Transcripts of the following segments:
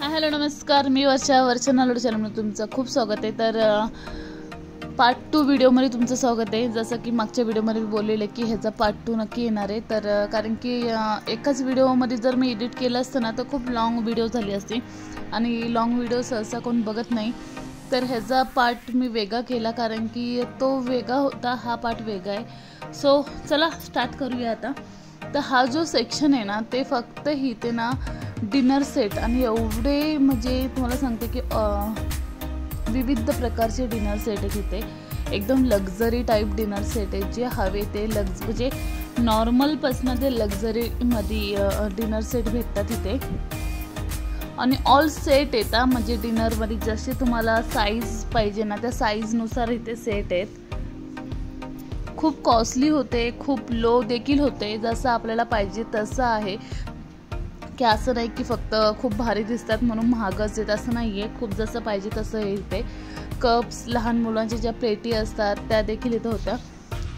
Hello नमस्कार, मी वर्षा नालोड चॅनलमध्ये तुमचं खूप स्वागत आहे। तर पार्ट 2 व्हिडिओमध्ये तुमचं स्वागत आहे। जसं की मागच्या व्हिडिओमध्ये मी बोललेले की ह्याचा पार्ट 2 नक्की येणार आहे। तर कारण की एकाच व्हिडिओमध्ये जर मी एडिट केलं असतं ना तर खूप लॉंग व्हिडिओ झाली असती आणि लॉंग व्हिडिओ सहसा कोण बघत नाही। तर ह्याचा पार्ट मी वेगळा केला कारण की तो वेगळा होता, हा पार्ट वेगळा आहे। सो चला स्टार्ट करूया आता। तर हा जो सेक्शन आहे ना ते फक्त इथे ना डिनर सेट आणि एवढे म्हणजे तुम्हाला सांगते की विविध प्रकारचे डिनर सेट आहेत इथे। एकदम लक्झरी टाईप डिनर सेट आहे, जे हवे ते म्हणजे नॉर्मलपासून ते लक्झरीमध्ये डिनर सेट भेटतात इथे आणि ऑल सेट येतात। म्हणजे डिनरमध्ये जसे तुम्हाला साईज पाहिजे ना त्या साईजनुसार इथे सेट आहेत। खूप कॉस्टली होते, खूप लो देखील होते, जसं आपल्याला पाहिजे तसं आहे की असं नाही की फक्त खूप भारी दिसतात म्हणून महागच आहेत असं नाही आहे। खूप जसं पाहिजे तसं इथे कप्स, लहान मुलांच्या ज्या प्लेटी असतात त्या देखील इथे होत्या।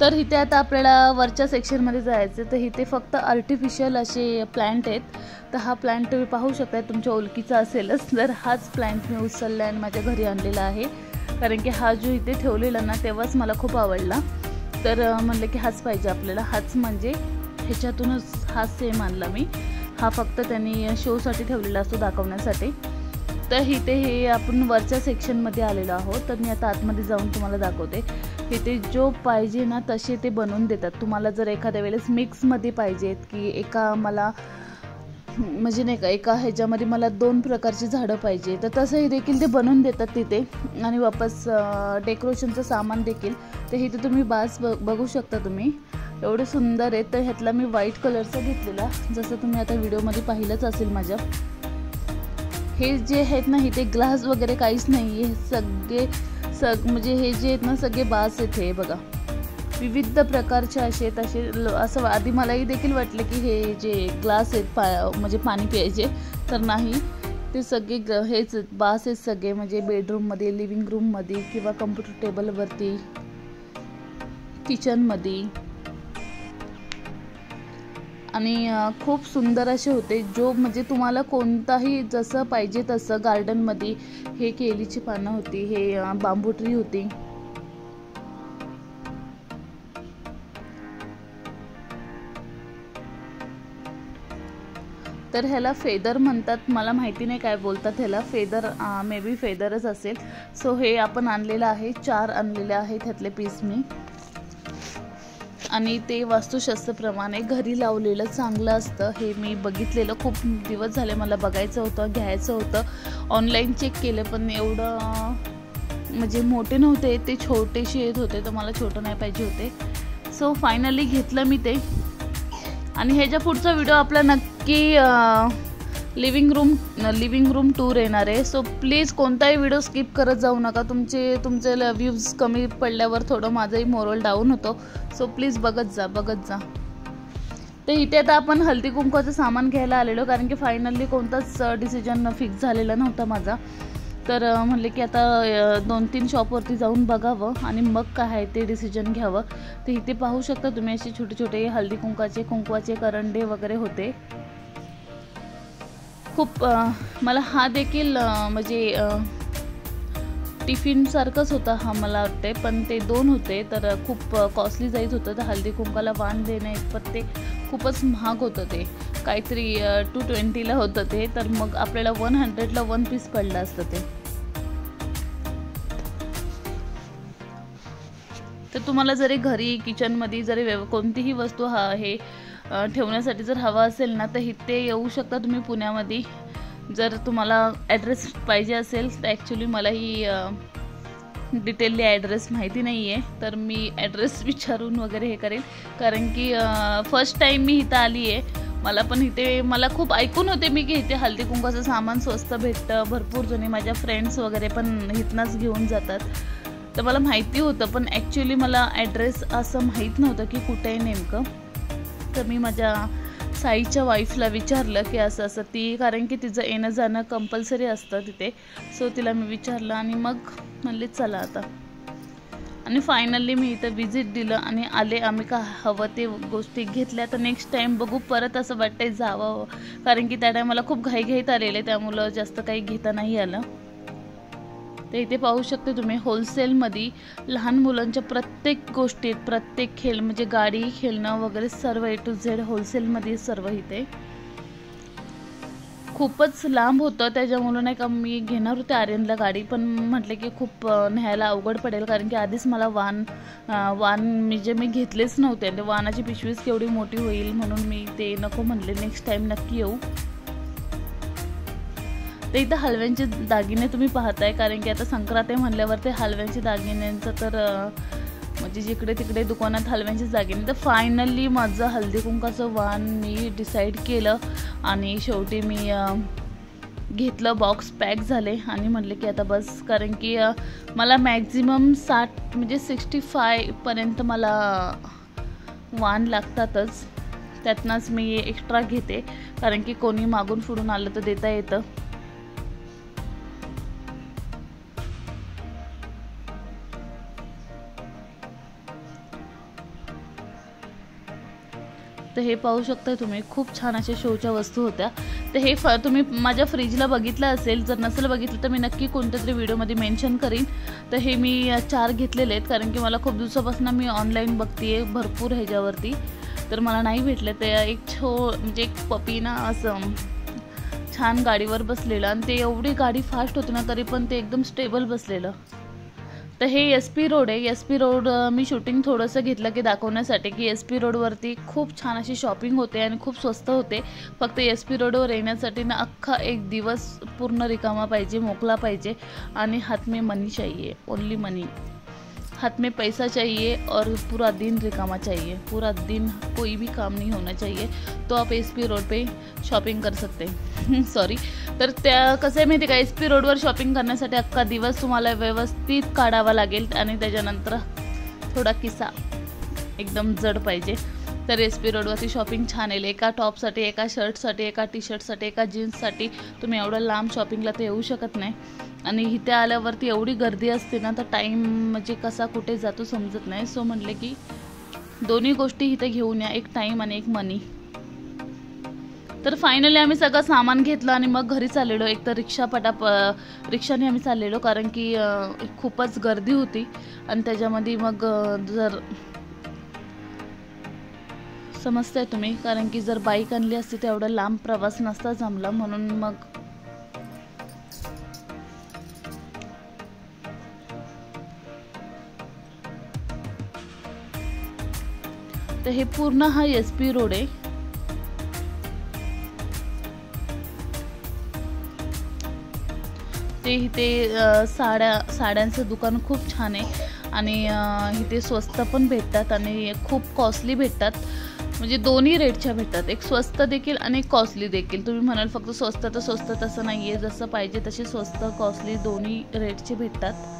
तर इथे आता आपल्याला वरच्या सेक्शनमध्ये जायचं, तर इथे फक्त आर्टिफिशियल असे प्लांट आहेत। तर हा प्लांट तुम्ही पाहू शकता, तुमच्या ओळखीचा असेलच। तर हाच प्लांट मी उचलला आणि माझ्या घरी आणलेला आहे कारण की हा जो इथे ठेवलेला ना तेव्हाच मला खूप आवडला। तर म्हणलं की हाच पाहिजे आपल्याला, हाच म्हणजे ह्याच्यातूनच हाच सेम आणला मी। हा फक्त त्यांनी शोसाठी ठेवलेला असतो, दाखवण्यासाठी। तर इथे हे आपण वरच्या सेक्शनमध्ये आलेलो आहोत। तर मी आता आतमध्ये जाऊन तुम्हाला दाखवते। इथे जो पाहिजे ना तसे ते बनवून देतात तुम्हाला। जर एखाद्या वेळेस मिक्समध्ये पाहिजेत की एका मला म्हणजे नाही का एका ह्याच्यामध्ये मला 2 प्रकारची झाडं पाहिजे तर तसंही देखील ते बनवून देतात तिथे। आणि वापस डेकोरेशनचं सामान देखील ते इथे तुम्ही बास बघू शकता तुम्ही, एवढे सुंदर आहे। तर ह्यातला मी व्हाईट कलरचा घेतलेला, जसं तुम्ही आता व्हिडिओमध्ये पाहिलंच असेल माझ्या। हे जे आहेत ना इथे ग्लास वगैरे काहीच नाही आहे, सगळे म्हणजे हे जे आहेत ना सगळे बास आहेत। हे बघा विविध प्रकारचे असे तसे असं आधी मलाही देखील वाटलं की हे जे ग्लास आहेत म्हणजे पाणी प्यायचे, तर नाही, ते सगळे हेच बास आहेत सगळे। म्हणजे बेडरूममध्ये, लिव्हिंग रूममध्ये किंवा कम्प्युटर टेबलवरती, किचनमध्ये आणि खूप सुंदर असे होते। जो म्हणजे तुम्हाला कोणताही जसं पाहिजे तसं गार्डनमध्ये हे केळीची पानं होती, हे बांबू ट्री होती। तर ह्याला फेदर म्हणतात, मला माहिती नाही काय बोलतात ह्याला, फेदर मे बी फेदरच असेल। सो हे आपण आणलेलं आहे, 4 आणलेले आहेत ह्यातले पीस मी। आणि ते वास्तुशास्त्रप्रमाणे घरी लावलेलं चांगलं असतं, हे मी बघितलेलं। खूप दिवस झाले मला बघायचं होतं, घ्यायचं होतं। ऑनलाईन चेक केलं पण एवढं म्हणजे मोठे नव्हते, ते छोटेसे येत होते, तर मला छोटं नाही पाहिजे होते। सो फायनली घेतलं मी ते। आणि ह्याच्या पुढचा व्हिडिओ आपला नक्की लिव्हिंग रूम टूर येणार आहे। सो प्लीज कोणताही व्हिडिओ स्किप करत जाऊ नका। तुमचे व्ह्यूज कमी पडल्यावर थोडं माझंही मोरल डाऊन होतो। सो प्लीज बघत जा। तर इथे आता आपण हळदी कुंकवाचं सामान घ्यायला आलेलो कारण की फायनली कोणताच डिसिजन फिक्स झालेला नव्हता माझा। तर म्हणले की आता 2-3 शॉपवरती जाऊन बघावं आणि मग काय आहे ते डिसिजन घ्यावं। तर इथे पाहू शकता तुम्ही असे छोटे छोटे हळदी कुंकवाचे करंडे वगैरे होते। खूप मला हा देखील म्हणजे टिफिन सारखंच होता हा मला वाटते, पण ते 2 होते तर खूप कॉस्टली जाईत होतं। तर हळदी कुंकाला वाण देणे पण ते खूपच महाग होतं, ते काहीतरी 220ला होतं ते। तर मग आपल्याला 100ला 1 पीस पडलं असतं ते। तर तुम्हाला जरी घरी किचनमध्ये जरी कोणतीही वस्तू हे ठेवण्यासाठी जर हवा असेल ना तर इथे येऊ शकता तुम्ही पुण्यामध्ये। जर तुम्हाला ॲड्रेस पाहिजे असेल तर ॲक्च्युली मलाही डिटेलली ॲड्रेस माहिती नाही आहे, तर मी ॲड्रेस विचारून वगैरे हे करेन कारण की फर्स्ट टाईम मी इथं आली आहे। मला खूप ऐकून होते मी की इथे हळदी कुंकवाचं सामान स्वस्त भेटतं, भरपूर जणी माझ्या फ्रेंड्स वगैरे पण इथनंच घेऊन जातात। तर मला माहिती होतं पण ॲक्च्युली मला ॲड्रेस असं माहीत नव्हतं की कुठे आहे नेमकं। तर मी माझ्या साईच्या वाईफला विचारलं की असं ती, कारण की तिचं येणं जाणं कंपल्सरी असतं तिथे। सो तिला मी विचारलं आणि मग म्हणले चला आता। आणि फायनली मी इथं विजिट दिलं आणि आले. आम्ही का हवं ते गोष्टी घेतल्या. तर नेक्स्ट टाईम बघू परत असं वाटतंय जावं, कारण की त्या टायमाला खूप घाईघाईत आलेले, त्यामुळं जास्त काही घेता नाही आलं. तर इथे पाहू शकते तुम्ही होलसेलमध्ये लहान मुलांच्या प्रत्येक गोष्टीत, प्रत्येक खेळ म्हणजे गाडी खेळणं वगैरे सर्व A to Z होलसेलमध्ये सर्व इथे. खूपच लांब होतं त्याच्यामुळे नाही का मी घेणार होते आर्यनला गाडी, पण म्हटले की खूप न्यायला अवघड पडेल, कारण की आधीच मला वान मी घेतलेच नव्हते. ते वानाची पिशवीच केवढी मोठी होईल म्हणून मी ते नको म्हणले. नेक्स्ट टाईम नक्की येऊ. ते इथं हलव्यांचे दागिने तुम्ही पाहताय, कारण की आता संक्रांत आहे म्हणल्यावर ते हलव्यांचे दागिन्यांचं तर म्हणजे जिकडे तिकडे दुकानात हलव्यांचेच दागिने. तर फायनली माझं हळदी कुंकाचं वाण मी डिसाईड केलं आणि शेवटी मी घेतलं. बॉक्स पॅक झाले आणि म्हटले की आता बस, कारण की मला मॅक्झिमम 60 म्हणजे 65 पर्यंत मला वाण लागतातच. त्यातनंच मी एक्स्ट्रा घेते, कारण की कोणी मागून फुडून आलं तर देता येतं. तर हे पाहू शकता तुम्ही, खूप छान अशा शोच्या वस्तू होत्या. तर हे तुम्ही माझ्या फ्रीजला बघितलं असेल, जर नसेल बघितलं तर मी नक्की कोणत्या तरी व्हिडिओमध्ये मेन्शन करीन. तर हे मी 4 घेतलेले आहेत, कारण की मला खूप दिवसापासून मी ऑनलाईन बघते भरपूर ह्याच्यावरती, तर मला नाही भेटले. ते एक म्हणजे एक पपी ना असं छान गाडीवर बसलेलं, आणि ते एवढी गाडी फास्ट होती ना तरी पण ते एकदम स्टेबल बसलेलं. तर हे SP रोड आहे. SP रोड मी शूटिंग थोडंसं घेतलं की दाखवण्यासाठी की SP रोडवरती खूप छान अशी शॉपिंग होते आणि खूप स्वस्त होते. फक्त SP रोडवर येण्यासाठी ना अख्खा एक दिवस पूर्ण रिकामा पाहिजे, मोकळा पाहिजे, आणि हाथ में मनी चाहिए, ओनली मनी. हाथ में पैसा चाहिए और पूरा दिन रिकामा चाहिए, पूरा दिन कोई भी काम नहीं होना चाहिए, तो आप SP रोड पे शॉपिंग कर सकते हैं. सॉरी. तर त्या कसं आहे माहिती का, SP रोडवर शॉपिंग करण्यासाठी अख्खा दिवस तुम्हाला व्यवस्थित काढावा लागेल, आणि त्याच्यानंतर थोडा किस्सा एकदम जड पाहिजे. तर SP रोडवरती शॉपिंग छान आहे. एका टॉपसाठी, एका शर्टसाठी, एका टी शर्टसाठी, एका जीन्ससाठी तुम्ही एवढं लांब शॉपिंगला तर येऊ शकत नाही. आणि इथे आल्यावरती एवढी गर्दी असते ना, तर टाईम म्हणजे कसा कुठे जातो समजत नाही. सो म्हटले की दोन्ही गोष्टी इथे घेऊन या, एक टाईम आणि एक मनी. तर फायनली आम्ही सगळं सामान घेतलं आणि मग घरी चाललेलो. एक तर रिक्षाने आम्ही चाललेलो, कारण की खूपच गर्दी होती, आणि त्याच्यामध्ये मग जर समजताय तुम्ही, कारण की जर बाईक आणली असती तर एवढा लांब प्रवास नसता जमला, म्हणून मग तर हे पूर्ण हा SP रोड आहे. ते इथे साड्यांचं दुकान खूप छान आहे, आणि इथे स्वस्त पण भेटतात आणि खूप कॉस्टली भेटतात. म्हणजे दोन्ही रेटच्या भेटतात, एक स्वस्त देखील आणि कॉस्टली देखील. तुम्ही म्हणाल फक्त स्वस्त तर स्वस्त, तसं नाही आहे. जसं पाहिजे तसे स्वस्त कॉस्टली दोन्ही रेटचे भेटतात.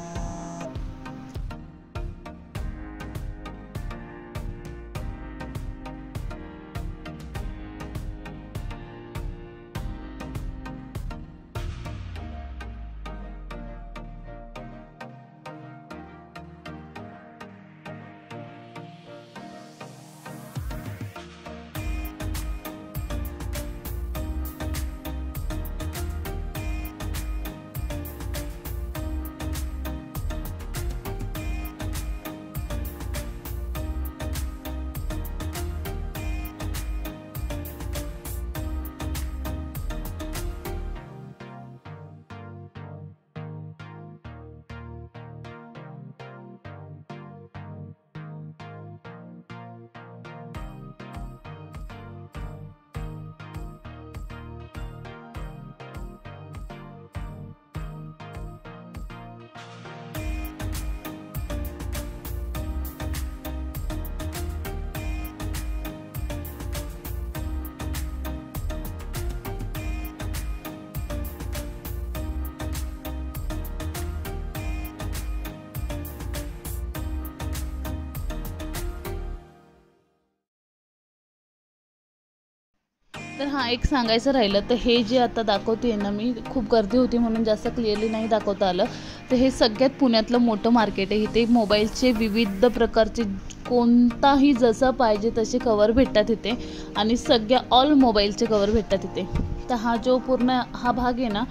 तर हां, एक सांगायचं राहिलं तर हे जे आता दाखवते ना मी, खूप गर्दी होती म्हणून जास्त क्लिअरली नाही दाखवता आलं. तर हे सगळ्यात पुण्यातलं मोठं मार्केट आहे. इथे मोबाईलचे विविध प्रकारचे कोणताही जसं पाहिजे तसे कवर भेटतात इथे आणि सगळ्या ऑल मोबाईलचे कवर भेटतात इथे. तर हा जो पूर्ण हा भाग आहे ना,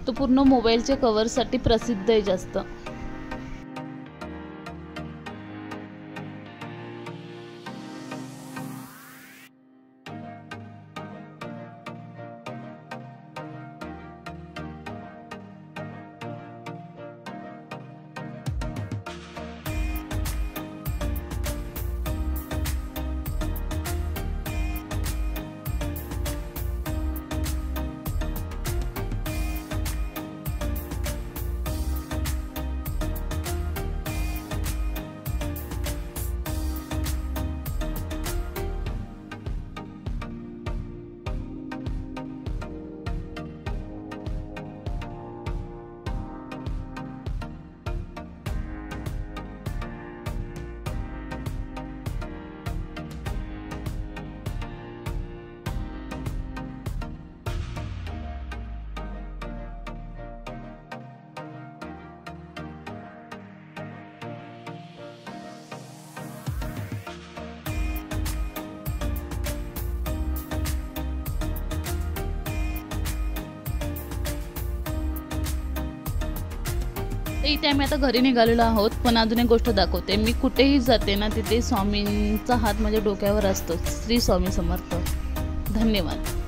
तो पूर्ण मोबाईलच्या कवरसाठी प्रसिद्ध आहे जास्त. तर इथे आम्ही आता घरी निघालेलो आहोत. पण अजून एक गोष्ट दाखवते, मी कुठेही जाते ना तिथे स्वामींचा हात माझ्या डोक्यावर असतो. श्री स्वामी समर्थ. धन्यवाद.